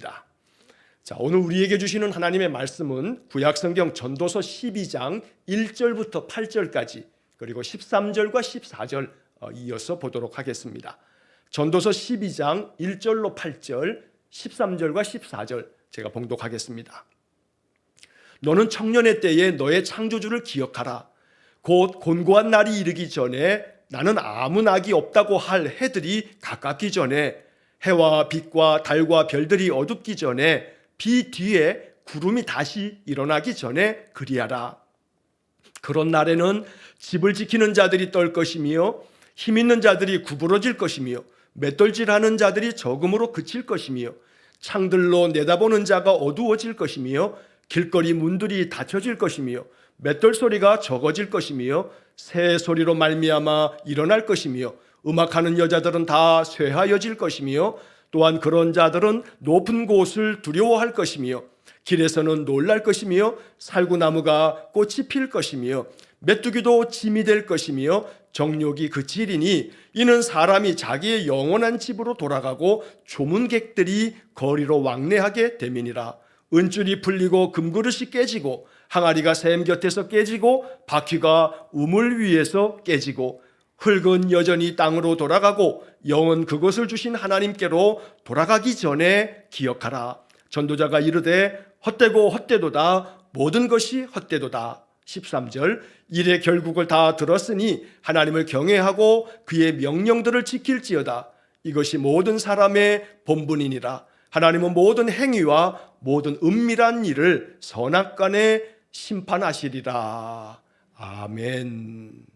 자, 오늘 우리에게 주시는 하나님의 말씀은 구약성경 전도서 12장 1절부터 8절까지 그리고 13절과 14절 이어서 보도록 하겠습니다. 전도서 12장 1절로 8절, 13절과 14절 제가 봉독하겠습니다. 너는 청년의 때에 너의 창조주를 기억하라. 곧 곤고한 날이 이르기 전에 나는 아무 낙이 없다고 할 해들이 가깝기 전에 해와 빛과 달과 별들이 어둡기 전에 비 뒤에 구름이 다시 일어나기 전에 그리하라. 그런 날에는 집을 지키는 자들이 떨 것이며 힘 있는 자들이 구부러질 것이며 맷돌질하는 자들이 적음으로 그칠 것이며 창들로 내다보는 자가 어두워질 것이며 길거리 문들이 닫혀질 것이며 맷돌 소리가 적어질 것이며 새 소리로 말미암아 일어날 것이며 음악하는 여자들은 다 쇠하여질 것이며 또한 그런 자들은 높은 곳을 두려워할 것이며 길에서는 놀랄 것이며 살구나무가 꽃이 필 것이며 메뚜기도 짐이 될 것이며 정욕이 그치리니 이는 사람이 자기의 영원한 집으로 돌아가고 조문객들이 거리로 왕래하게 됨이니라. 은줄이 풀리고 금그릇이 깨지고 항아리가 샘 곁에서 깨지고 바퀴가 우물 위에서 깨지고 흙은 여전히 땅으로 돌아가고 영은 그것을 주신 하나님께로 돌아가기 전에 기억하라. 전도자가 이르되 헛되고 헛되도다. 모든 것이 헛되도다. 13절 이래 결국을 다 들었으니 하나님을 경외하고 그의 명령들을 지킬지어다. 이것이 모든 사람의 본분이니라. 하나님은 모든 행위와 모든 은밀한 일을 선악간에 심판하시리라. 아멘.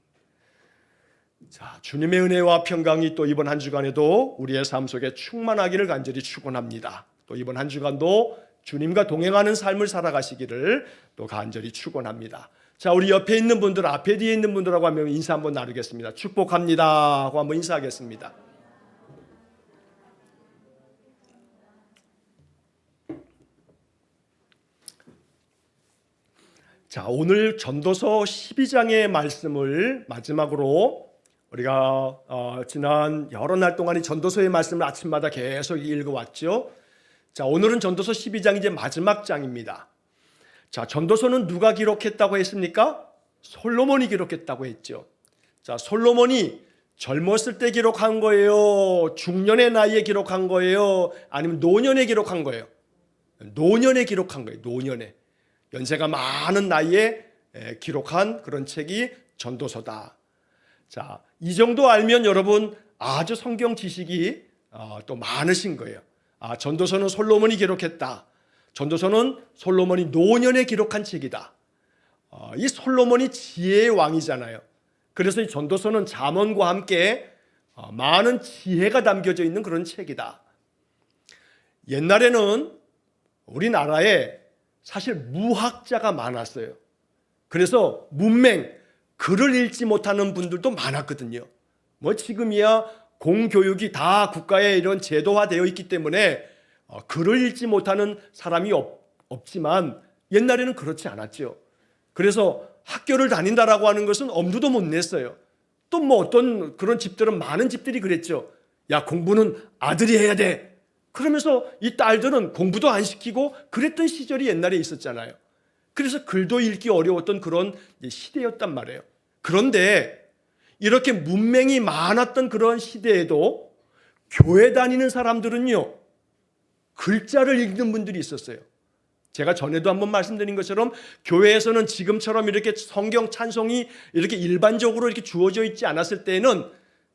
자, 주님의 은혜와 평강이 또 이번 한 주간에도 우리의 삶 속에 충만하기를 간절히 축원합니다. 또 이번 한 주간도 주님과 동행하는 삶을 살아가시기를 또 간절히 축원합니다. 자, 우리 옆에 있는 분들, 앞에 뒤에 있는 분들하고 한번 인사 한번 나누겠습니다. 축복합니다 하고 한번 인사하겠습니다. 자, 오늘 전도서 12장의 말씀을 마지막으로 우리가 지난 여러 날 동안 이 전도서의 말씀을 아침마다 계속 읽어왔죠. 자, 오늘은 전도서 12장이 이제 마지막 장입니다. 자, 전도서는 누가 기록했다고 했습니까? 솔로몬이 기록했다고 했죠. 자, 솔로몬이 젊었을 때 기록한 거예요? 중년의 나이에 기록한 거예요? 아니면 노년에 기록한 거예요? 노년에 기록한 거예요. 노년에. 연세가 많은 나이에 기록한 그런 책이 전도서다. 자, 이 정도 알면 여러분 아주 성경 지식이 또 많으신 거예요. 전도서는 솔로몬이 기록했다. 전도서는 솔로몬이 노년에 기록한 책이다. 이 솔로몬이 지혜의 왕이잖아요. 그래서 이 전도서는 잠언과 함께 많은 지혜가 담겨져 있는 그런 책이다. 옛날에는 우리나라에 사실 무학자가 많았어요. 그래서 문맹, 글을 읽지 못하는 분들도 많았거든요. 뭐 지금이야 공교육이 다 국가에 이런 제도화되어 있기 때문에 글을 읽지 못하는 사람이 없지만 옛날에는 그렇지 않았죠. 그래서 학교를 다닌다라고 하는 것은 엄두도 못 냈어요. 또 뭐 어떤 그런 집들은 많은 집들이 그랬죠. 야, 공부는 아들이 해야 돼. 그러면서 이 딸들은 공부도 안 시키고 그랬던 시절이 옛날에 있었잖아요. 그래서 글도 읽기 어려웠던 그런 시대였단 말이에요. 그런데 이렇게 문맹이 많았던 그런 시대에도 교회 다니는 사람들은요, 글자를 읽는 분들이 있었어요. 제가 전에도 한번 말씀드린 것처럼 교회에서는 지금처럼 이렇게 성경 찬송이 이렇게 일반적으로 이렇게 주어져 있지 않았을 때에는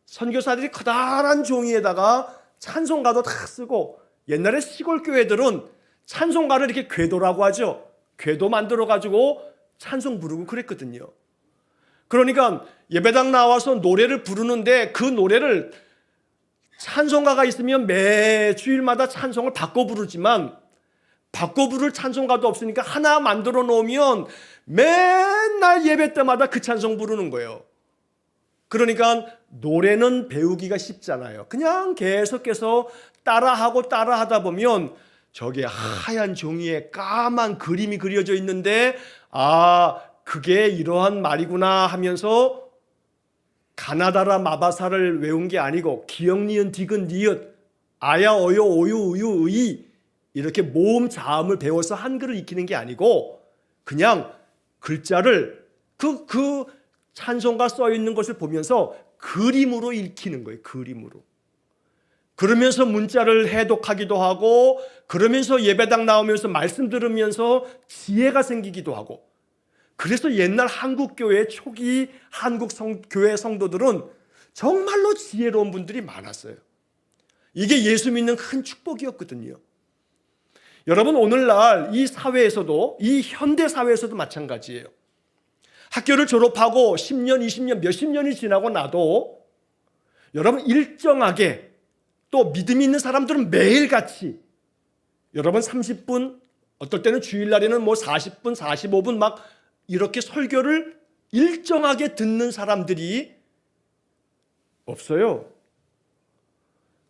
선교사들이 커다란 종이에다가 찬송가도 다 쓰고, 옛날에 시골 교회들은 찬송가를 이렇게 궤도라고 하죠. 궤도 만들어 가지고 찬송 부르고 그랬거든요. 그러니까 예배당 나와서 노래를 부르는데 그 노래를 찬송가가 있으면 매 주일마다 찬송을 바꿔 부르지만 바꿔 부를 찬송가도 없으니까 하나 만들어 놓으면 맨날 예배 때마다 그 찬송 부르는 거예요. 그러니까 노래는 배우기가 쉽잖아요. 그냥 계속해서 따라하다 보면 저게 하얀 종이에 까만 그림이 그려져 있는데 그게 이러한 말이구나 하면서 가나다라 마바사를 외운 게 아니고 기역 니은 디귿 니읒 아야 어요 오유 우유 의 이렇게 모음 자음을 배워서 한글을 익히는 게 아니고 그냥 글자를 그 찬송가 써 있는 것을 보면서 그림으로 읽히는 거예요. 그림으로. 그러면서 문자를 해독하기도 하고, 그러면서 예배당 나오면서 말씀 들으면서 지혜가 생기기도 하고. 그래서 옛날 한국 교회 초기 한국 교회 성도들은 정말로 지혜로운 분들이 많았어요. 이게 예수 믿는 큰 축복이었거든요. 여러분, 오늘날 이 사회에서도, 이 현대 사회에서도 마찬가지예요. 학교를 졸업하고 10년, 20년, 몇십 년이 지나고 나도 여러분 일정하게, 또 믿음이 있는 사람들은 매일같이 여러분 30분, 어떨 때는 주일날에는 40분, 45분 막 이렇게 설교를 일정하게 듣는 사람들이 없어요.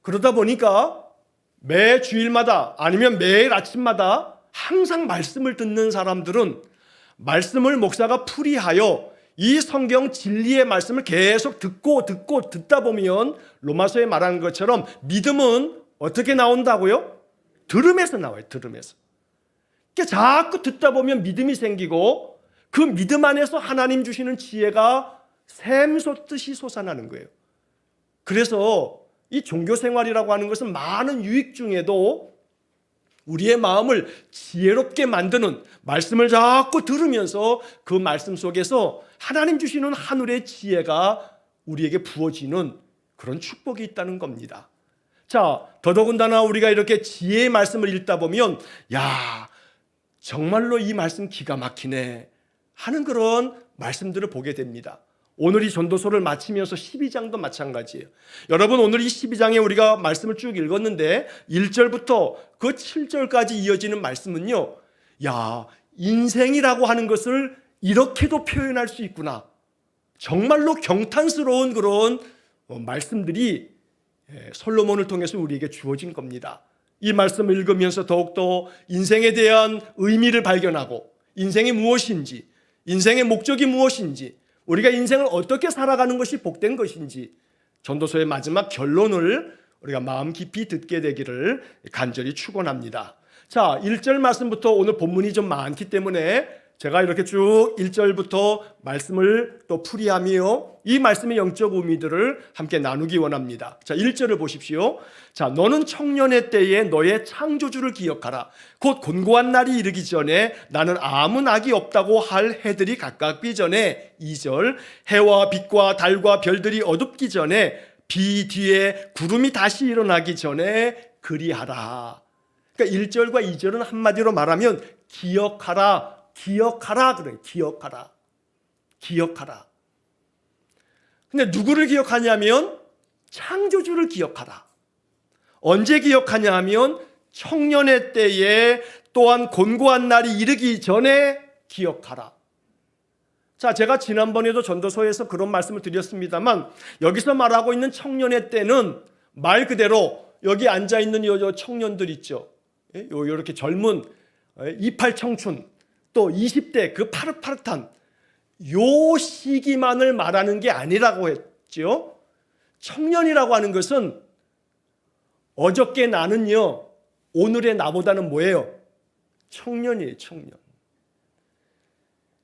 그러다 보니까 매 주일마다 아니면 매일 아침마다 항상 말씀을 듣는 사람들은 말씀을 목사가 풀이하여 이 성경 진리의 말씀을 계속 듣다 보면 로마서에 말하는 것처럼 믿음은 어떻게 나온다고요? 들음에서 나와요. 들음에서. 그러니까 자꾸 듣다 보면 믿음이 생기고 그 믿음 안에서 하나님 주시는 지혜가 샘솟듯이 솟아나는 거예요. 그래서 이 종교 생활이라고 하는 것은 많은 유익 중에도 우리의 마음을 지혜롭게 만드는, 말씀을 자꾸 들으면서 그 말씀 속에서 하나님 주시는 하늘의 지혜가 우리에게 부어지는 그런 축복이 있다는 겁니다. 자, 더더군다나 우리가 이렇게 지혜의 말씀을 읽다 보면 야, 정말로 이 말씀 기가 막히네 하는 그런 말씀들을 보게 됩니다. 오늘 이 전도서를 마치면서 12장도 마찬가지예요. 여러분, 오늘 이 12장에 우리가 말씀을 쭉 읽었는데 1절부터 그 7절까지 이어지는 말씀은요, 야, 인생이라고 하는 것을 이렇게도 표현할 수 있구나. 정말로 경탄스러운 그런 말씀들이 솔로몬을 통해서 우리에게 주어진 겁니다. 이 말씀을 읽으면서 더욱더 인생에 대한 의미를 발견하고, 인생이 무엇인지, 인생의 목적이 무엇인지, 우리가 인생을 어떻게 살아가는 것이 복된 것인지, 전도서의 마지막 결론을 우리가 마음 깊이 듣게 되기를 간절히 축원합니다. 자, 1절 말씀부터 오늘 본문이 좀 많기 때문에 제가 이렇게 쭉 1절부터 말씀을 또 풀이하며 이 말씀의 영적 의미들을 함께 나누기 원합니다. 자, 1절을 보십시오. 자, 너는 청년의 때에 너의 창조주를 기억하라. 곧 곤고한 날이 이르기 전에 나는 아무 낙이 없다고 할 해들이 가깝기 전에. 2절, 해와 빛과 달과 별들이 어둡기 전에, 비 뒤에 구름이 다시 일어나기 전에 그리하라. 그러니까 1절과 2절은 한마디로 말하면 기억하라. 기억하라 그래. 기억하라. 기억하라. 근데 누구를 기억하냐면 창조주를 기억하라. 언제 기억하냐 하면 청년의 때에, 또한 곤고한 날이 이르기 전에 기억하라. 자, 제가 지난번에도 전도서에서 그런 말씀을 드렸습니다만, 여기서 말하고 있는 청년의 때는 말 그대로 여기 앉아있는 요 청년들 있죠. 이렇게 젊은 28 청춘, 또 20대 그 파릇파릇한 요 시기만을 말하는 게 아니라고 했죠. 청년이라고 하는 것은 어저께 나는요, 오늘의 나보다는 뭐예요? 청년이에요. 청년.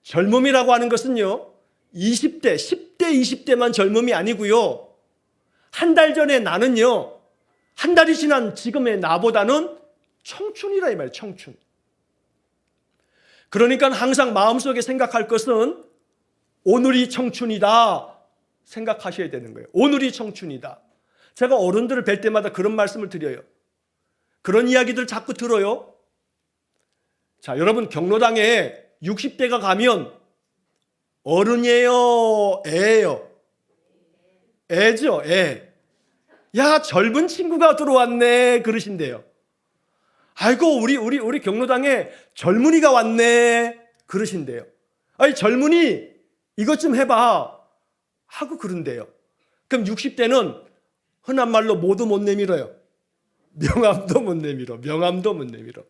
젊음이라고 하는 것은요, 20대, 10대, 20대만 젊음이 아니고요, 한 달 전에 나는요, 한 달이 지난 지금의 나보다는 청춘이라 이 말이에요. 청춘. 그러니까 항상 마음속에 생각할 것은 오늘이 청춘이다 생각하셔야 되는 거예요. 오늘이 청춘이다. 제가 어른들을 뵐 때마다 그런 말씀을 드려요. 그런 이야기들 자꾸 들어요. 자, 여러분, 경로당에 60대가 가면 어른이에요? 애예요? 애죠, 애. 야, 젊은 친구가 들어왔네 그러신대요. 아이고, 우리 경로당에 젊은이가 왔네 그러신대요. 아니, 젊은이 이것 좀 해봐 하고 그런대요. 그럼 60대는 흔한 말로 모두 못 내밀어요. 명함도 못 내밀어. 명함도 못 내밀어.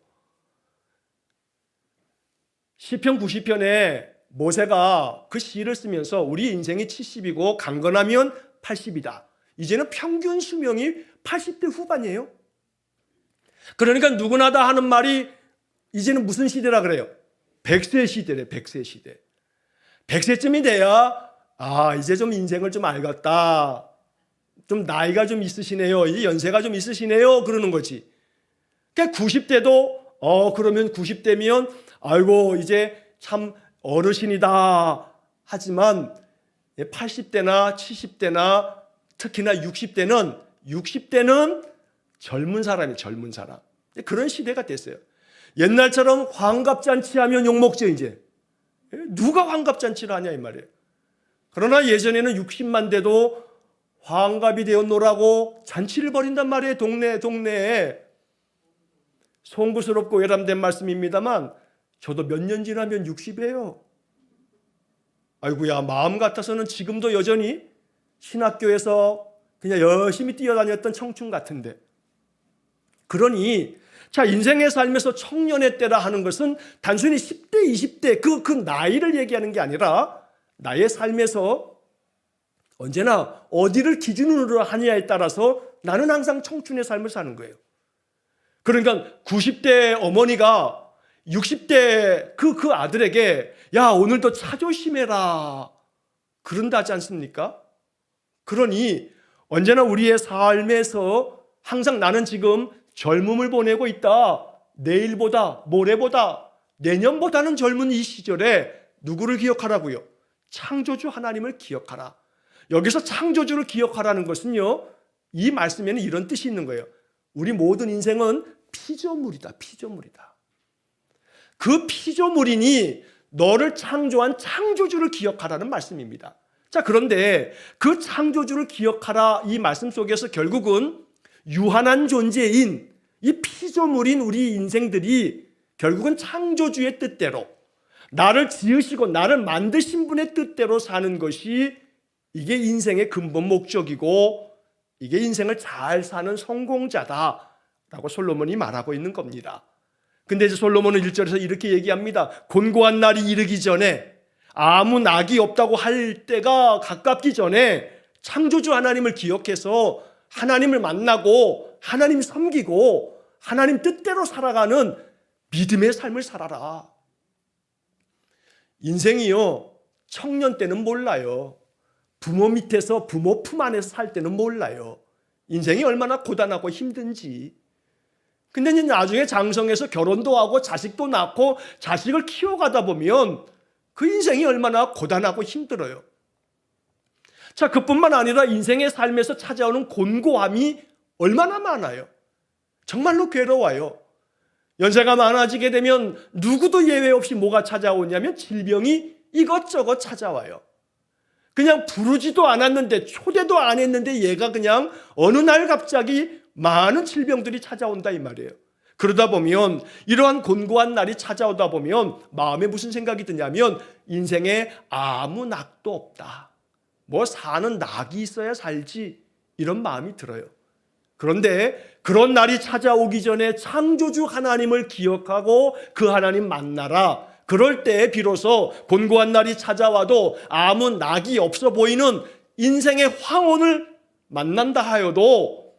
시편 90편에 모세가 그 시를 쓰면서 우리 인생이 70이고 강건하면 80이다. 이제는 평균 수명이 80대 후반이에요. 그러니까 누구나 다 하는 말이 이제는 무슨 시대라 그래요? 100세 시대래. 100세 시대. 100세쯤이 돼야 이제 좀 인생을 좀 알겠다. 좀 나이가 좀 있으시네요. 이제 연세가 좀 있으시네요. 그러는 거지. 그러니까 90대도 그러면 90대면 아이고 이제 참 어르신이다 하지만 80대나 70대나 특히나 60대는 젊은 사람이 젊은 사람. 그런 시대가 됐어요. 옛날처럼 환갑잔치 하면 욕먹죠 이제. 누가 환갑잔치를 하냐 이 말이에요. 그러나 예전에는 60만 돼도 환갑이 되었노라고 잔치를 벌인단 말이에요. 동네에. 송구스럽고 외람된 말씀입니다만 저도 몇 년 지나면 60이에요. 아이고야, 마음 같아서는 지금도 여전히 신학교에서 그냥 열심히 뛰어다녔던 청춘 같은데. 그러니 자, 인생의 삶에서 청년의 때라 하는 것은 단순히 10대, 20대 그 나이를 얘기하는 게 아니라 나의 삶에서 언제나 어디를 기준으로 하느냐에 따라서 나는 항상 청춘의 삶을 사는 거예요. 그러니까 90대 어머니가 60대 그 아들에게 야, 오늘도 차 조심해라 그런다지 않습니까? 그러니 언제나 우리의 삶에서 항상 나는 지금 젊음을 보내고 있다. 내일보다, 모레보다, 내년보다는 젊은 이 시절에 누구를 기억하라고요? 창조주 하나님을 기억하라. 여기서 창조주를 기억하라는 것은요, 이 말씀에는 이런 뜻이 있는 거예요. 우리 모든 인생은 피조물이다. 그 피조물이니 너를 창조한 창조주를 기억하라는 말씀입니다. 자, 그런데 그 창조주를 기억하라 이 말씀 속에서 결국은 유한한 존재인 이 피조물인 우리 인생들이 결국은 창조주의 뜻대로 나를 지으시고 나를 만드신 분의 뜻대로 사는 것이 이게 인생의 근본 목적이고 이게 인생을 잘 사는 성공자다라고 솔로몬이 말하고 있는 겁니다. 근데 이제 솔로몬은 1절에서 이렇게 얘기합니다. 곤고한 날이 이르기 전에 아무 낙이 없다고 할 때가 가깝기 전에 창조주 하나님을 기억해서 하나님을 만나고 하나님 섬기고 하나님 뜻대로 살아가는 믿음의 삶을 살아라. 인생이요, 청년 때는 몰라요. 부모 밑에서 부모 품 안에서 살 때는 몰라요. 인생이 얼마나 고단하고 힘든지. 근데 이제 나중에 장성해서 결혼도 하고 자식도 낳고 자식을 키워가다 보면 그 인생이 얼마나 고단하고 힘들어요. 자, 그뿐만 아니라 인생의 삶에서 찾아오는 곤고함이 얼마나 많아요. 정말로 괴로워요. 연세가 많아지게 되면 누구도 예외 없이 뭐가 찾아오냐면 질병이 이것저것 찾아와요. 그냥 부르지도 않았는데 초대도 안 했는데 얘가 그냥 어느 날 갑자기 많은 질병들이 찾아온다 이 말이에요. 그러다 보면 이러한 곤고한 날이 찾아오다 보면 마음에 무슨 생각이 드냐면 인생에 아무 낙도 없다. 뭐 사는 낙이 있어야 살지 이런 마음이 들어요. 그런데 그런 날이 찾아오기 전에 창조주 하나님을 기억하고 그 하나님 만나라. 그럴 때 비로소 곤고한 날이 찾아와도 아무 낙이 없어 보이는 인생의 황혼을 만난다 하여도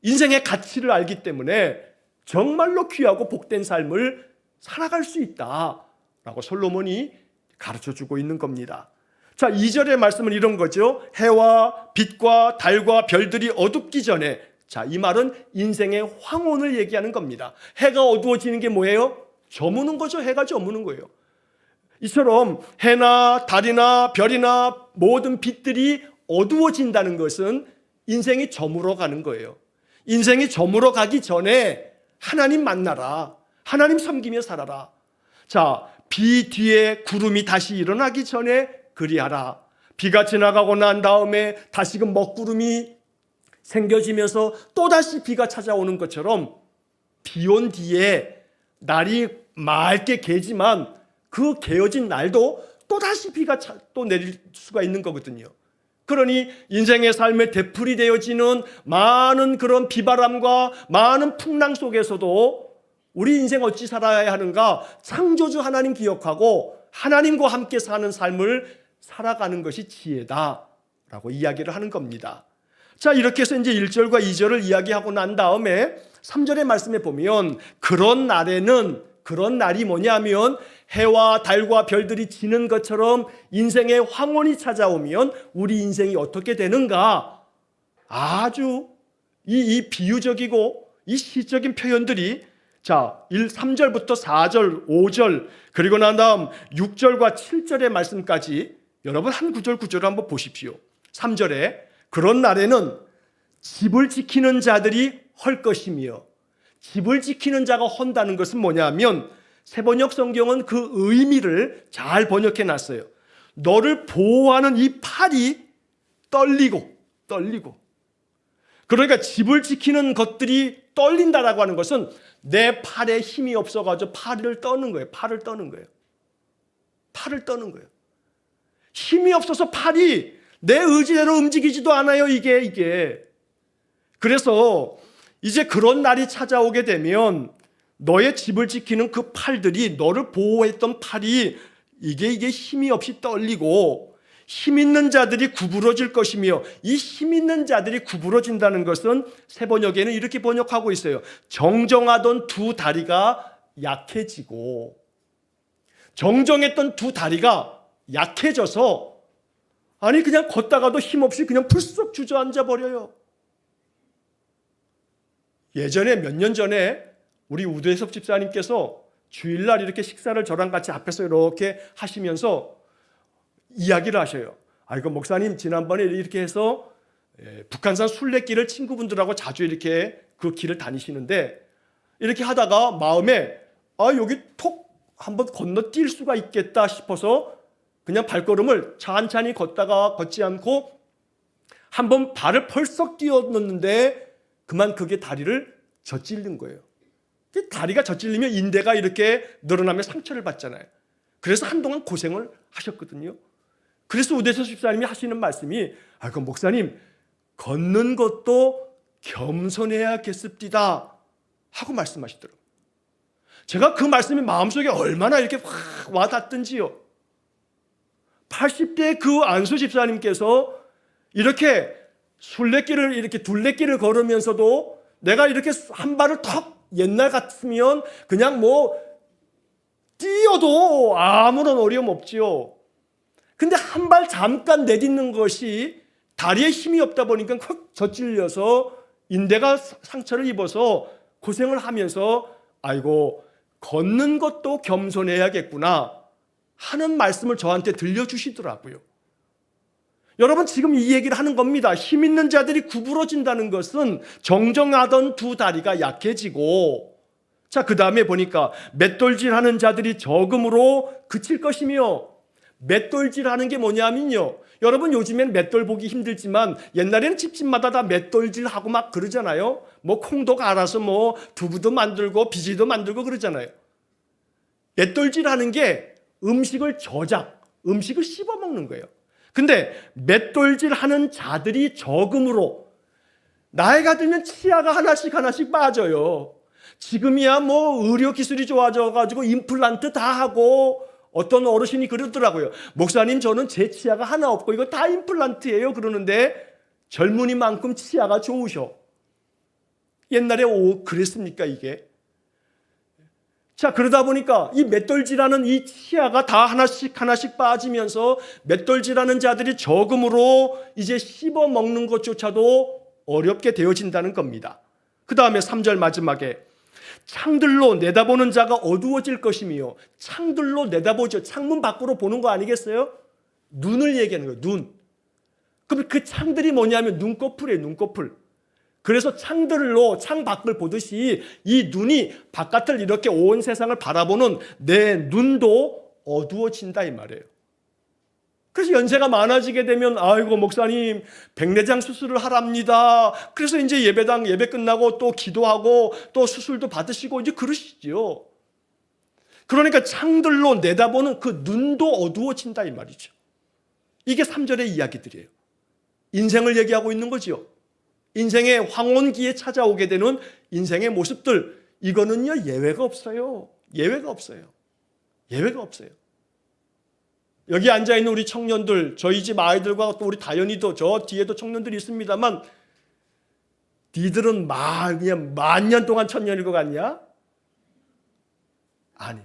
인생의 가치를 알기 때문에 정말로 귀하고 복된 삶을 살아갈 수 있다라고 솔로몬이 가르쳐주고 있는 겁니다. 자, 2절의 말씀은 이런 거죠. 해와 빛과 달과 별들이 어둡기 전에, 자, 이 말은 인생의 황혼을 얘기하는 겁니다. 해가 어두워지는 게 뭐예요? 저무는 거죠. 해가 저무는 거예요. 이처럼 해나 달이나 별이나 모든 빛들이 어두워진다는 것은 인생이 저물어 가는 거예요. 인생이 저물어 가기 전에 하나님 만나라. 하나님 섬기며 살아라. 자, 비 뒤에 구름이 다시 일어나기 전에 그리하라. 비가 지나가고 난 다음에 다시금 먹구름이 생겨지면서 또다시 비가 찾아오는 것처럼 비 온 뒤에 날이 맑게 개지만 그 개어진 날도 또다시 비가 또 내릴 수가 있는 거거든요. 그러니 인생의 삶의 되풀이 되어지는 많은 그런 비바람과 많은 풍랑 속에서도 우리 인생 어찌 살아야 하는가? 창조주 하나님 기억하고 하나님과 함께 사는 삶을 살아가는 것이 지혜다라고 이야기를 하는 겁니다. 자, 이렇게 해서 이제 1절과 2절을 이야기하고 난 다음에 3절의 말씀에 보면 그런 날이 뭐냐면 해와 달과 별들이 지는 것처럼 인생의 황혼이 찾아오면 우리 인생이 어떻게 되는가, 아주 이 비유적이고 이 시적인 표현들이 3절부터 4절, 5절 그리고 난 다음 6절과 7절의 말씀까지 여러분 한 구절 구절을 한번 보십시오. 3절에 그런 날에는 집을 지키는 자들이 헐 것이며, 집을 지키는 자가 헌다는 것은 뭐냐면 세번역 성경은 그 의미를 잘 번역해 놨어요. 너를 보호하는 이 팔이 떨리고 그러니까 집을 지키는 것들이 떨린다라고 하는 것은 내 팔에 힘이 없어가지고 팔을 떠는 거예요. 팔을 떠는 거예요. 힘이 없어서 팔이 내 의지대로 움직이지도 않아요. 이게. 그래서 이제 그런 날이 찾아오게 되면 너의 집을 지키는 그 팔들이, 너를 보호했던 팔이 이게 힘이 없이 떨리고 힘 있는 자들이 구부러질 것이며, 이 힘 있는 자들이 구부러진다는 것은 세번역에는 이렇게 번역하고 있어요. 정정하던 두 다리가 약해지고, 정정했던 두 다리가 약해져서 그냥 걷다가도 힘없이 그냥 풀썩 주저앉아 버려요. 예전에 몇 년 전에 우리 우대섭 집사님께서 주일날 이렇게 식사를 저랑 같이 앞에서 이렇게 하시면서 이야기를 하셔요. 이거 목사님 지난번에 이렇게 해서 북한산 순례길을 친구분들하고 자주 이렇게 그 길을 다니시는데 이렇게 하다가 마음에 여기 톡 한번 건너뛸 수가 있겠다 싶어서 그냥 발걸음을 찬찬히 걷지 않고 한번 발을 펄썩 뛰어넣는데 그만 그게 다리를 젖찔른 거예요. 다리가 젖찔리면 인대가 이렇게 늘어나면 상처를 받잖아요. 그래서 한동안 고생을 하셨거든요. 그래서 우대서 집사님이 하시는 말씀이 그 목사님 걷는 것도 겸손해야겠습니다 하고 말씀하시더라고요. 제가 그 말씀이 마음속에 얼마나 이렇게 확 와닿던지요. 80대 그 안수 집사님께서 이렇게 순례길을 이렇게 둘레길을 걸으면서도 내가 이렇게 한 발을 턱, 옛날 같으면 그냥 뛰어도 아무런 어려움 없지요. 근데 한 발 잠깐 내딛는 것이 다리에 힘이 없다 보니까 확 젖찔려서 인대가 상처를 입어서 고생을 하면서 걷는 것도 겸손해야겠구나 하는 말씀을 저한테 들려주시더라고요. 여러분 지금 이 얘기를 하는 겁니다. 힘 있는 자들이 구부러진다는 것은 정정하던 두 다리가 약해지고, 그 다음에 보니까 맷돌질하는 자들이 적음으로 그칠 것이며, 맷돌질하는 게 뭐냐면요, 여러분 요즘엔 맷돌 보기 힘들지만 옛날에는 집집마다 다 맷돌질하고 막 그러잖아요. 콩도 갈아서 두부도 만들고 비지도 만들고 그러잖아요. 맷돌질하는 게 음식을 음식을 씹어 먹는 거예요. 근데 맷돌질하는 자들이 적음으로 나이가 들면 치아가 하나씩 빠져요. 지금이야 의료 기술이 좋아져가지고 임플란트 다 하고, 어떤 어르신이 그러더라고요. 목사님 저는 제 치아가 하나 없고 이거 다 임플란트예요 그러는데 젊은이만큼 치아가 좋으셔. 옛날에 그랬습니까 이게? 그러다 보니까 이 맷돌질하는 이 치아가 다 하나씩 빠지면서 맷돌질하는 자들이 적음으로 이제 씹어 먹는 것조차도 어렵게 되어진다는 겁니다. 그 다음에 3절 마지막에 창들로 내다보는 자가 어두워질 것이며, 창들로 내다보죠. 창문 밖으로 보는 거 아니겠어요? 눈을 얘기하는 거예요. 눈. 그럼 그 창들이 뭐냐면 눈꺼풀이에요. 눈꺼풀. 그래서 창들로 창 밖을 보듯이 이 눈이 바깥을 이렇게 온 세상을 바라보는 내 눈도 어두워진다 이 말이에요. 그래서 연세가 많아지게 되면 목사님 백내장 수술을 하랍니다. 그래서 이제 예배 끝나고 또 기도하고 또 수술도 받으시고 이제 그러시죠. 그러니까 창들로 내다보는 그 눈도 어두워진다 이 말이죠. 이게 3절의 이야기들이에요. 인생을 얘기하고 있는 거죠. 인생의 황혼기에 찾아오게 되는 인생의 모습들, 이거는요 예외가 없어요. 예외가 없어요. 여기 앉아있는 우리 청년들, 저희 집 아이들과 또 우리 다현이도 저 뒤에도 청년들이 있습니다만 니들은 그냥 만년 동안 천년일 것 같냐? 아니.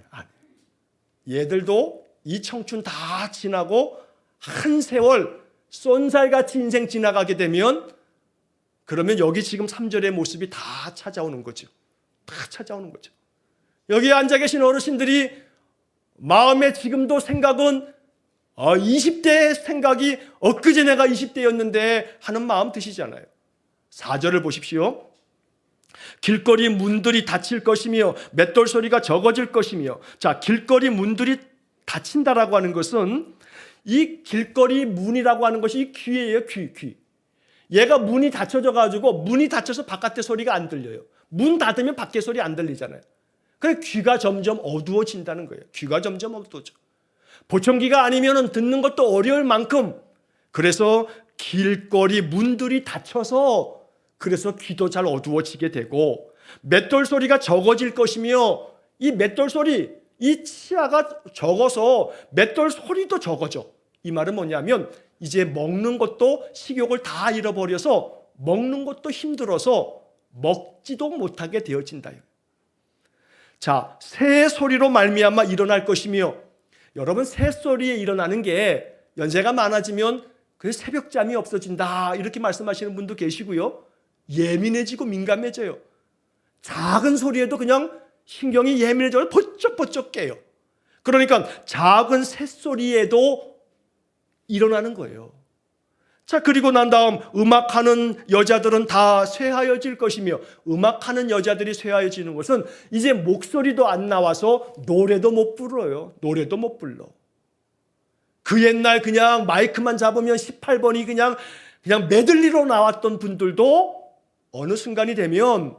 얘들도 이 청춘 다 지나고 한 세월 쏜살같이 인생 지나가게 되면 그러면 여기 지금 3절의 모습이 다 찾아오는 거죠. 다 찾아오는 거죠. 여기 앉아 계신 어르신들이 마음에 지금도 생각은 20대의 생각이 엊그제 내가 20대였는데 하는 마음 드시잖아요. 4절을 보십시오. 길거리 문들이 닫힐 것이며 맷돌 소리가 적어질 것이며. 자, 길거리 문들이 닫힌다라고 하는 것은 이 길거리 문이라고 하는 것이 귀예요. 귀. 얘가 문이 닫혀져 가지고 문이 닫혀서 바깥의 소리가 안 들려요. 문 닫으면 밖의 소리 안 들리잖아요. 그래서 귀가 점점 어두워진다는 거예요. 귀가 점점 어두워져. 보청기가 아니면 듣는 것도 어려울 만큼 그래서 길거리 문들이 닫혀서 그래서 귀도 잘 어두워지게 되고 맷돌 소리가 적어질 것이며 이 맷돌 소리, 이 치아가 적어서 맷돌 소리도 적어져. 이 말은 뭐냐면 이제 먹는 것도 식욕을 다 잃어버려서 먹는 것도 힘들어서 먹지도 못하게 되어진다. 자, 새 소리로 말미암아 일어날 것이며. 여러분, 새 소리에 일어나는 게 연세가 많아지면 그 새벽잠이 없어진다 이렇게 말씀하시는 분도 계시고요. 예민해지고 민감해져요. 작은 소리에도 그냥 신경이 예민해져서 번쩍번쩍 깨요. 그러니까 작은 새소리에도 일어나는 거예요. 자, 그리고 난 다음 음악하는 여자들은 다 쇠하여질 것이며. 음악하는 여자들이 쇠하여지는 것은 이제 목소리도 안 나와서 노래도 못 불러요. 노래도 못 불러. 그 옛날 그냥 마이크만 잡으면 18번이 그냥 메들리로 나왔던 분들도 어느 순간이 되면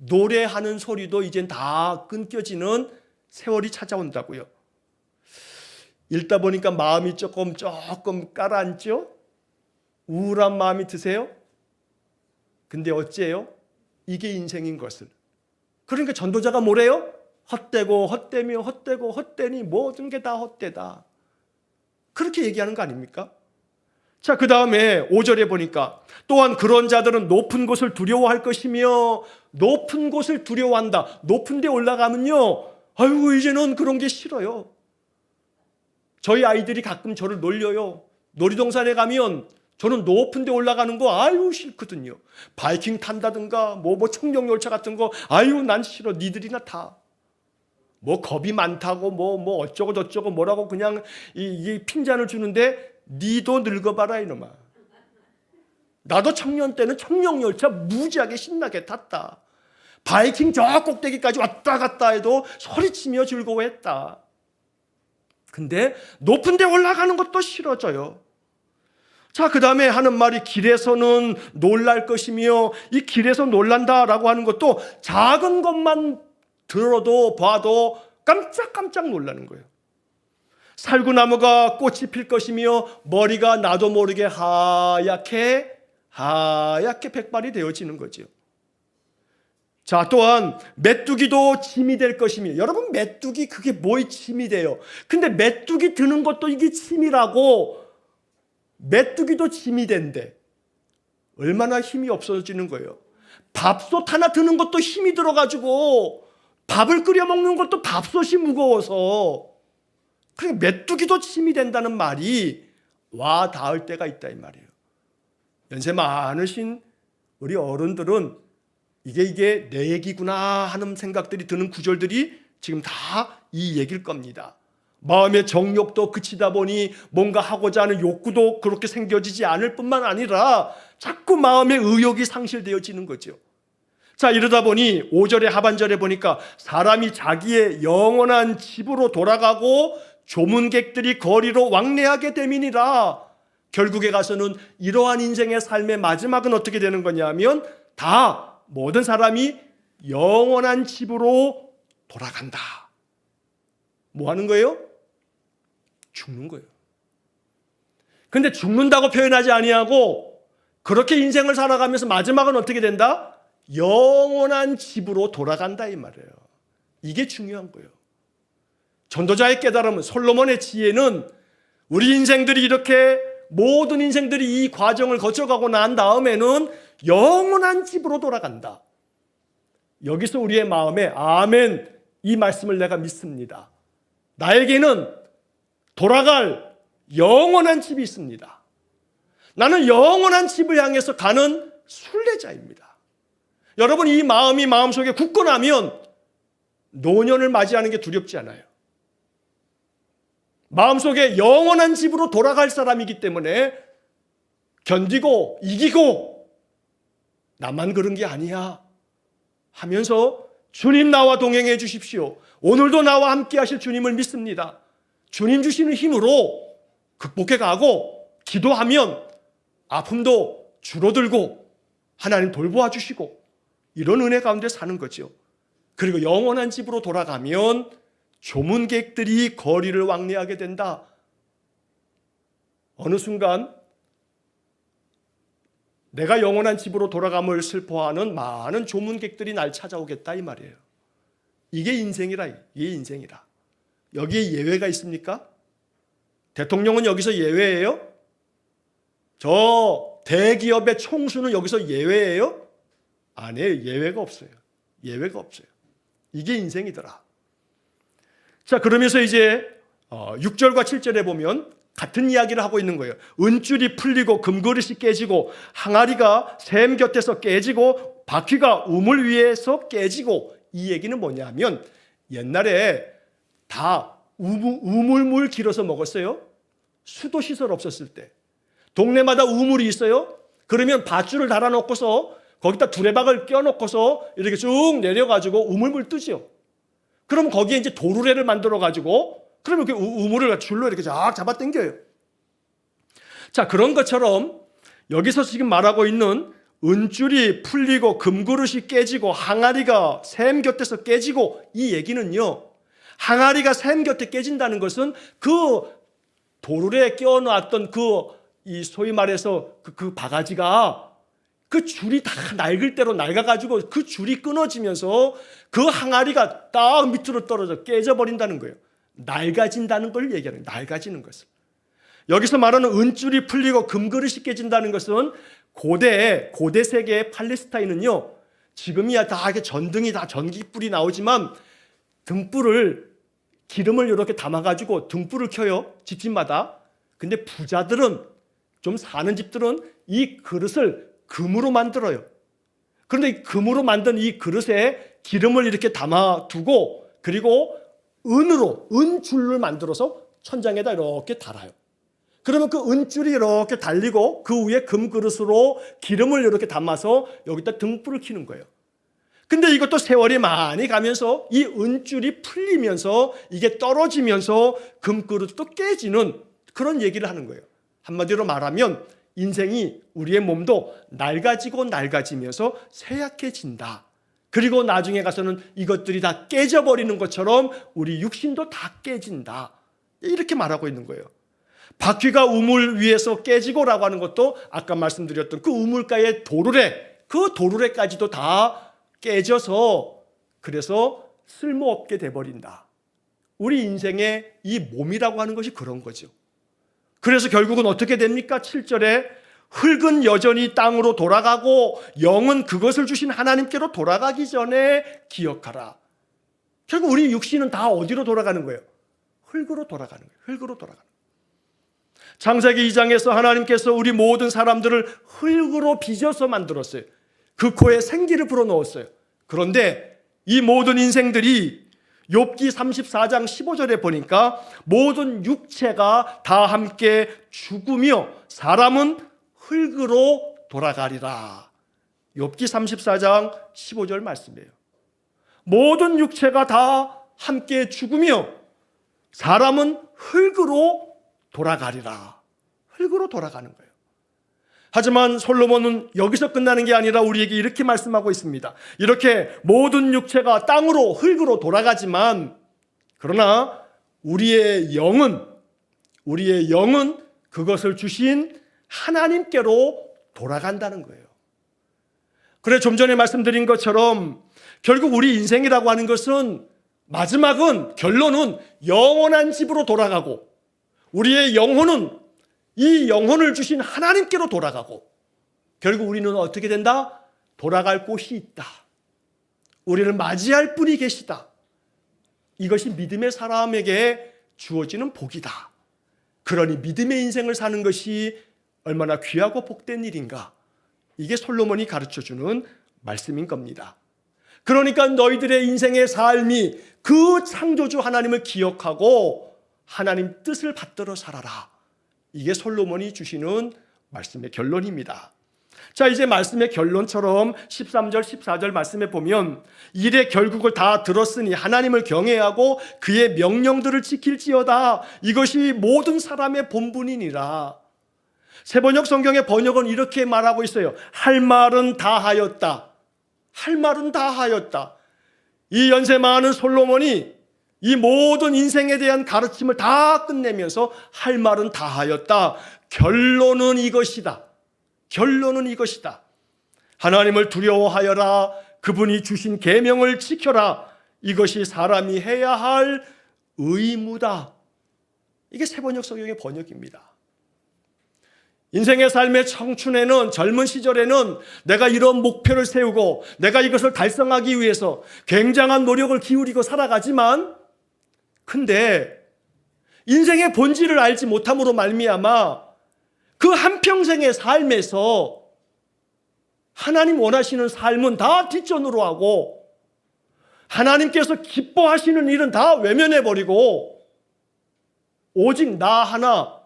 노래하는 소리도 이젠 다 끊겨지는 세월이 찾아온다고요. 읽다 보니까 마음이 조금 가라앉죠? 우울한 마음이 드세요? 근데 어째요? 이게 인생인 것을. 그러니까 전도자가 뭐래요? 헛되고 헛되며 헛되고 헛되니 모든 게 다 헛되다. 그렇게 얘기하는 거 아닙니까? 자, 그 다음에 5절에 보니까 또한 그런 자들은 높은 곳을 두려워할 것이며. 높은 곳을 두려워한다. 높은 데 올라가면요, 아이고 이제는 그런 게 싫어요. 저희 아이들이 가끔 저를 놀려요. 놀이동산에 가면 저는 높은 데 올라가는 거 아유 싫거든요. 바이킹 탄다든가 뭐 청룡열차 같은 거 아유 난 싫어. 니들이나 타. 뭐 겁이 많다고 뭐 어쩌고 저쩌고 뭐라고 그냥 이 핀잔을 주는데 니도 늙어봐라 이놈아. 나도 청년 때는 청룡열차 무지하게 신나게 탔다. 바이킹 저 꼭대기까지 왔다 갔다 해도 소리치며 즐거워했다. 근데 높은 데 올라가는 것도 싫어져요. 자, 그 다음에 하는 말이 길에서는 놀랄 것이며. 이 길에서 놀란다라고 하는 것도 작은 것만 들어도 봐도 깜짝깜짝 놀라는 거예요. 살구나무가 꽃이 필 것이며 머리가 나도 모르게 하얗게 백발이 되어지는 거죠. 자, 또한 메뚜기도 짐이 될 것이며. 여러분, 메뚜기 그게 뭐에 짐이 돼요? 근데 메뚜기 드는 것도 이게 짐이라고. 메뚜기도 짐이 된대. 얼마나 힘이 없어지는 거예요. 밥솥 하나 드는 것도 힘이 들어가지고 밥을 끓여 먹는 것도 밥솥이 무거워서. 그러니까 메뚜기도 짐이 된다는 말이 와 닿을 때가 있다 이 말이에요. 연세 많으신 우리 어른들은 이게 내 얘기구나 하는 생각들이 드는 구절들이 지금 다 이 얘기일 겁니다. 마음의 정욕도 그치다 보니 뭔가 하고자 하는 욕구도 그렇게 생겨지지 않을 뿐만 아니라 자꾸 마음의 의욕이 상실되어지는 거죠. 자, 이러다 보니 5절의 하반절에 보니까 사람이 자기의 영원한 집으로 돌아가고 조문객들이 거리로 왕래하게 됨이니라. 결국에 가서는 이러한 인생의 삶의 마지막은 어떻게 되는 거냐면 다 모든 사람이 영원한 집으로 돌아간다. 뭐 하는 거예요? 죽는 거예요. 근데 죽는다고 표현하지 아니하고 그렇게 인생을 살아가면서 마지막은 어떻게 된다? 영원한 집으로 돌아간다 이 말이에요. 이게 중요한 거예요. 전도자의 깨달음은, 솔로몬의 지혜는 우리 인생들이 이렇게 모든 인생들이 이 과정을 거쳐가고 난 다음에는 영원한 집으로 돌아간다. 여기서 우리의 마음에 아멘, 이 말씀을 내가 믿습니다. 나에게는 돌아갈 영원한 집이 있습니다. 나는 영원한 집을 향해서 가는 순례자입니다. 여러분, 이 마음이 마음속에 굳건하면 노년을 맞이하는 게 두렵지 않아요. 마음속에 영원한 집으로 돌아갈 사람이기 때문에 견디고 이기고 나만 그런 게 아니야 하면서 주님 나와 동행해 주십시오. 오늘도 나와 함께 하실 주님을 믿습니다. 주님 주시는 힘으로 극복해 가고 기도하면 아픔도 줄어들고 하나님 돌보아 주시고 이런 은혜 가운데 사는 거죠. 그리고 영원한 집으로 돌아가면 조문객들이 거리를 왕래하게 된다. 어느 순간 내가 영원한 집으로 돌아감을 슬퍼하는 많은 조문객들이 날 찾아오겠다 이 말이에요. 이게 인생이라. 이게 인생이라. 여기에 예외가 있습니까? 대통령은 여기서 예외예요? 저 대기업의 총수는 여기서 예외예요? 아니에요. 예외가 없어요. 예외가 없어요. 이게 인생이더라. 자, 그러면서 이제 6절과 7절에 보면 같은 이야기를 하고 있는 거예요. 은줄이 풀리고 금그릇이 깨지고 항아리가 샘 곁에서 깨지고 바퀴가 우물 위에서 깨지고, 이 얘기는 뭐냐면 옛날에 다 우물물 길어서 먹었어요. 수도시설 없었을 때 동네마다 우물이 있어요. 그러면 밧줄을 달아놓고서 거기다 두레박을 껴놓고서 이렇게 쭉 내려가지고 우물물 뜨죠. 그럼 거기에 이제 도르래를 만들어가지고 그러면 그 우물을 줄로 이렇게 쫙 잡아 당겨요. 자, 그런 것처럼 여기서 지금 말하고 있는 은줄이 풀리고 금그릇이 깨지고 항아리가 샘 곁에서 깨지고, 이 얘기는요, 항아리가 샘 곁에 깨진다는 것은 그 도르래에 끼워놨던 이 소위 말해서 그 바가지가 그 줄이 다 낡을 대로 낡아가지고 그 줄이 끊어지면서 그 항아리가 딱 밑으로 떨어져 깨져버린다는 거예요. 낡아진다는 걸 얘기하는 거예요. 낡아지는 것을. 여기서 말하는 은줄이 풀리고 금그릇이 깨진다는 것은 고대 세계의 팔레스타인은요, 지금이야 다 이렇게 전등이 다 전기불이 나오지만 등불을, 기름을 이렇게 담아가지고 등불을 켜요. 집집마다. 근데 부자들은, 좀 사는 집들은 이 그릇을 금으로 만들어요. 그런데 이 금으로 만든 이 그릇에 기름을 이렇게 담아두고 그리고 은줄을 만들어서 천장에다 이렇게 달아요. 그러면 그 은줄이 이렇게 달리고 그 위에 금그릇으로 기름을 이렇게 담아서 여기다 등불을 켜는 거예요. 근데 이것도 세월이 많이 가면서 이 은줄이 풀리면서 이게 떨어지면서 금그릇도 깨지는 그런 얘기를 하는 거예요. 한마디로 말하면 인생이, 우리의 몸도 낡아지고 낡아지면서 쇠약해진다. 그리고 나중에 가서는 이것들이 다 깨져버리는 것처럼 우리 육신도 다 깨진다. 이렇게 말하고 있는 거예요. 바퀴가 우물 위에서 깨지고라고 하는 것도 아까 말씀드렸던 그 우물가의 도르래, 그 도르래까지도 다 깨져서 그래서 쓸모없게 돼버린다. 우리 인생의 이 몸이라고 하는 것이 그런 거죠. 그래서 결국은 어떻게 됩니까? 7절에 흙은 여전히 땅으로 돌아가고 영은 그것을 주신 하나님께로 돌아가기 전에 기억하라. 결국 우리 육신은 다 어디로 돌아가는 거예요? 흙으로 돌아가는 거예요. 흙으로 돌아가는 거예요. 창세기 2장에서 하나님께서 우리 모든 사람들을 흙으로 빚어서 만들었어요. 그 코에 생기를 불어넣었어요. 그런데 이 모든 인생들이 욥기 34장 15절에 보니까 모든 육체가 다 함께 죽으며 사람은 흙으로 돌아가리라. 욥기 34장 15절 말씀이에요. 모든 육체가 다 함께 죽으며 사람은 흙으로 돌아가리라. 흙으로 돌아가는 거예요. 하지만 솔로몬은 여기서 끝나는 게 아니라 우리에게 이렇게 말씀하고 있습니다. 이렇게 모든 육체가 땅으로, 흙으로 돌아가지만 그러나 우리의 영은 그것을 주신 하나님께로 돌아간다는 거예요. 그래, 좀 전에 말씀드린 것처럼 결국 우리 인생이라고 하는 것은 마지막은, 결론은 영원한 집으로 돌아가고 우리의 영혼은 이 영혼을 주신 하나님께로 돌아가고, 결국 우리는 어떻게 된다? 돌아갈 곳이 있다. 우리를 맞이할 분이 계시다. 이것이 믿음의 사람에게 주어지는 복이다. 그러니 믿음의 인생을 사는 것이 얼마나 귀하고 복된 일인가. 이게 솔로몬이 가르쳐주는 말씀인 겁니다. 그러니까 너희들의 인생의 삶이 그 창조주 하나님을 기억하고 하나님 뜻을 받들어 살아라. 이게 솔로몬이 주시는 말씀의 결론입니다. 자, 이제 말씀의 결론처럼 13절, 14절 말씀에 보면 일의 결국을 다 들었으니 하나님을 경외하고 그의 명령들을 지킬지어다. 이것이 모든 사람의 본분이니라. 새번역 성경의 번역은 이렇게 말하고 있어요. 할 말은 다 하였다. 할 말은 다 하였다. 이 연세 많은 솔로몬이 이 모든 인생에 대한 가르침을 다 끝내면서 할 말은 다 하였다. 결론은 이것이다. 결론은 이것이다. 하나님을 두려워하여라. 그분이 주신 계명을 지켜라. 이것이 사람이 해야 할 의무다. 이게 새번역 성경의 번역입니다. 인생의 삶의 청춘에는, 젊은 시절에는 내가 이런 목표를 세우고 내가 이것을 달성하기 위해서 굉장한 노력을 기울이고 살아가지만, 근데 인생의 본질을 알지 못함으로 말미암아 그 한평생의 삶에서 하나님 원하시는 삶은 다 뒷전으로 하고 하나님께서 기뻐하시는 일은 다 외면해버리고 오직 나 하나,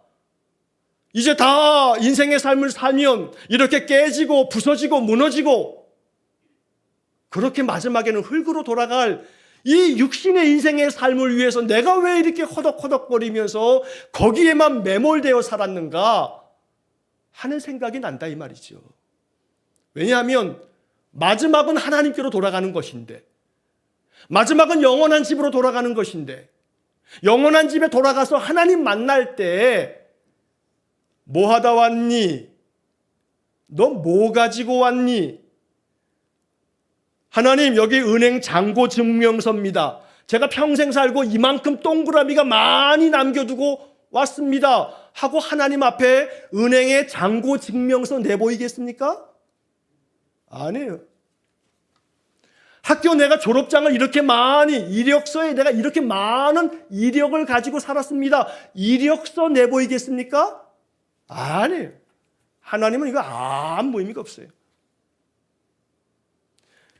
이제 다 인생의 삶을 살면 이렇게 깨지고 부서지고 무너지고 그렇게 마지막에는 흙으로 돌아갈 이 육신의 인생의 삶을 위해서 내가 왜 이렇게 허덕허덕거리면서 거기에만 매몰되어 살았는가 하는 생각이 난다 이 말이죠. 왜냐하면 마지막은 하나님께로 돌아가는 것인데, 마지막은 영원한 집으로 돌아가는 것인데, 영원한 집에 돌아가서 하나님 만날 때 뭐 하다 왔니? 너 뭐 가지고 왔니? 하나님, 여기 은행 잔고 증명서입니다. 제가 평생 살고 이만큼 동그라미가 많이 남겨두고 왔습니다. 하고 하나님 앞에 은행에 잔고 증명서 내보이겠습니까? 아니에요. 학교 내가 졸업장을 이렇게 많이, 이력서에 내가 이렇게 많은 이력을 가지고 살았습니다. 이력서 내보이겠습니까? 아니에요. 하나님은 이거 아무 의미가 없어요.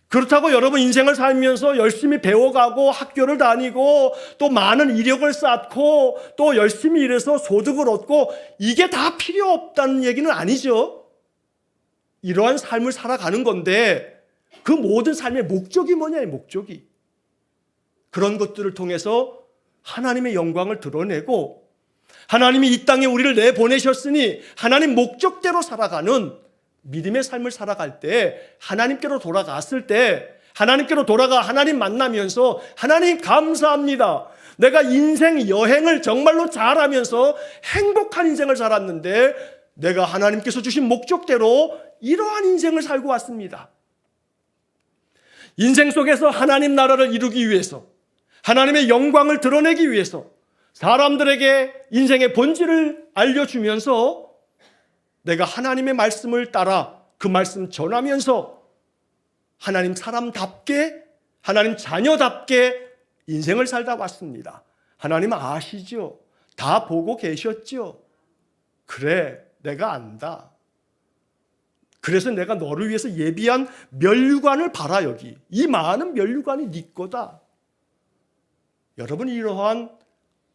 그렇다고 여러분 인생을 살면서 열심히 배워가고 학교를 다니고 또 많은 이력을 쌓고 또 열심히 일해서 소득을 얻고 이게 다 필요 없다는 얘기는 아니죠. 이러한 삶을 살아가는 건데 그 모든 삶의 목적이 뭐냐, 목적이. 그런 것들을 통해서 하나님의 영광을 드러내고 하나님이 이 땅에 우리를 내보내셨으니 하나님 목적대로 살아가는 믿음의 삶을 살아갈 때, 하나님께로 돌아갔을 때, 하나님께로 돌아가 하나님 만나면서 하나님 감사합니다. 내가 인생 여행을 정말로 잘하면서 행복한 인생을 살았는데 내가 하나님께서 주신 목적대로 이러한 인생을 살고 왔습니다. 인생 속에서 하나님 나라를 이루기 위해서, 하나님의 영광을 드러내기 위해서 사람들에게 인생의 본질을 알려주면서 내가 하나님의 말씀을 따라 그 말씀 전하면서 하나님 사람답게, 하나님 자녀답게 인생을 살다 왔습니다. 하나님 아시죠? 다 보고 계셨죠? 그래, 내가 안다. 그래서 내가 너를 위해서 예비한 면류관을 봐라. 여기 이 많은 면류관이 네 거다. 여러분이 이러한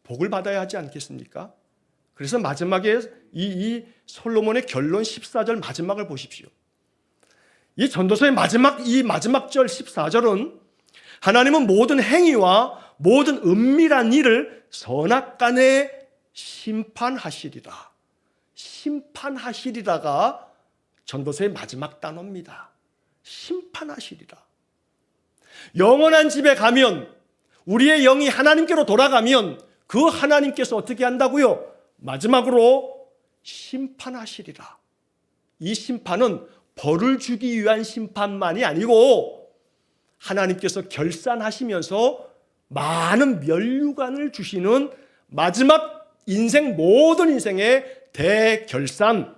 복을 받아야 하지 않겠습니까? 그래서 마지막에 이 솔로몬의 결론 14절 마지막을 보십시오. 이 전도서의 마지막 절 14절은 하나님은 모든 행위와 모든 은밀한 일을 선악간에 심판하시리라. 심판하시리라가 전도서의 마지막 단어입니다. 심판하시리라. 영원한 집에 가면, 우리의 영이 하나님께로 돌아가면 그 하나님께서 어떻게 한다고요? 마지막으로 심판하시리라. 이 심판은 벌을 주기 위한 심판만이 아니고 하나님께서 결산하시면서 많은 면류관을 주시는 마지막 인생, 모든 인생의 대결산,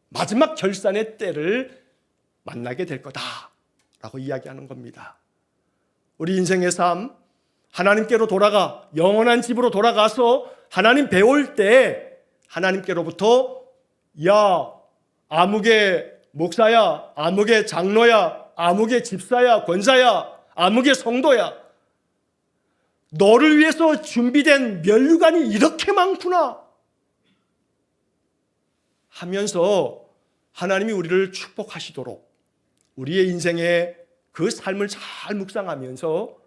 마지막 결산의 때를 만나게 될 거다라고 이야기하는 겁니다. 우리 인생의 삶, 하나님께로 돌아가 영원한 집으로 돌아가서 하나님 배울 때 하나님께로부터 야, 아무개 목사야, 아무개 장로야, 아무개 집사야, 권사야, 아무개 성도야, 너를 위해서 준비된 면류관이 이렇게 많구나 하면서 하나님이 우리를 축복하시도록 우리의 인생에 그 삶을 잘 묵상하면서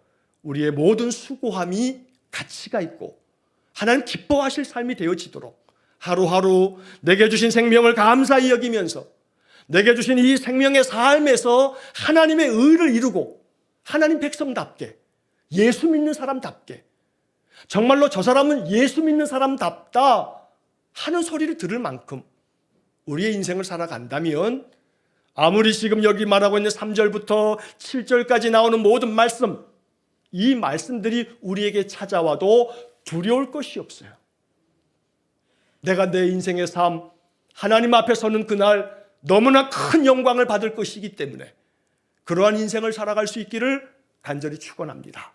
우리의 모든 수고함이 가치가 있고 하나님 기뻐하실 삶이 되어지도록 하루하루 내게 주신 생명을 감사히 여기면서 내게 주신 이 생명의 삶에서 하나님의 의를 이루고 하나님 백성답게 예수 믿는 사람답게 정말로 저 사람은 예수 믿는 사람답다 하는 소리를 들을 만큼 우리의 인생을 살아간다면 아무리 지금 여기 말하고 있는 3절부터 7절까지 나오는 모든 말씀, 이 말씀들이 우리에게 찾아와도 두려울 것이 없어요. 내가 내 인생의 삶, 하나님 앞에 서는 그날 너무나 큰 영광을 받을 것이기 때문에 그러한 인생을 살아갈 수 있기를 간절히 축원합니다.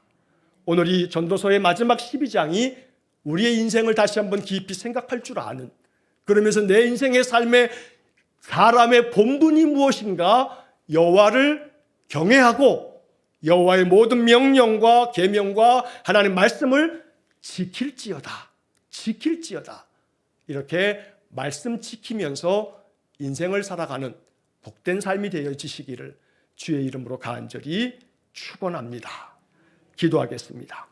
오늘 이 전도서의 마지막 12장이 우리의 인생을 다시 한번 깊이 생각할 줄 아는, 그러면서 내 인생의 삶에 사람의 본분이 무엇인가 여호와를 경외하고 여호와의 모든 명령과 계명과 하나님의 말씀을 지킬지어다 이렇게 말씀 지키면서 인생을 살아가는 복된 삶이 되어지시기를 주의 이름으로 간절히 축원합니다. 기도하겠습니다.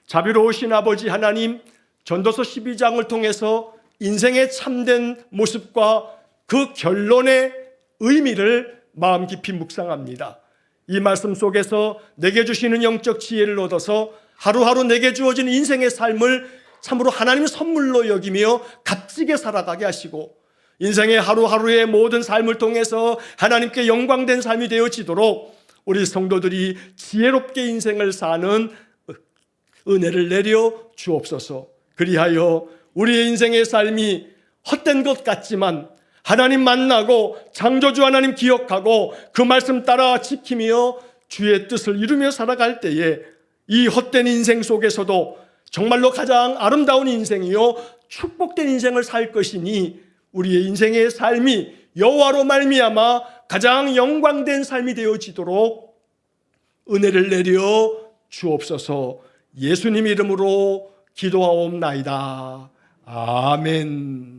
자비로우신 아버지 하나님, 전도서 12장을 통해서 인생의 참된 모습과 그 결론의 의미를 마음 깊이 묵상합니다. 이 말씀 속에서 내게 주시는 영적 지혜를 얻어서 하루하루 내게 주어진 인생의 삶을 참으로 하나님의 선물로 여기며 값지게 살아가게 하시고 인생의 하루하루의 모든 삶을 통해서 하나님께 영광된 삶이 되어지도록 우리 성도들이 지혜롭게 인생을 사는 은혜를 내려 주옵소서. 그리하여 우리의 인생의 삶이 헛된 것 같지만 하나님 만나고 창조주 하나님 기억하고 그 말씀 따라 지키며 주의 뜻을 이루며 살아갈 때에 이 헛된 인생 속에서도 정말로 가장 아름다운 인생이요 축복된 인생을 살 것이니 우리의 인생의 삶이 여호와로 말미암아 가장 영광된 삶이 되어지도록 은혜를 내려 주옵소서. 예수님 이름으로 기도하옵나이다. 아멘.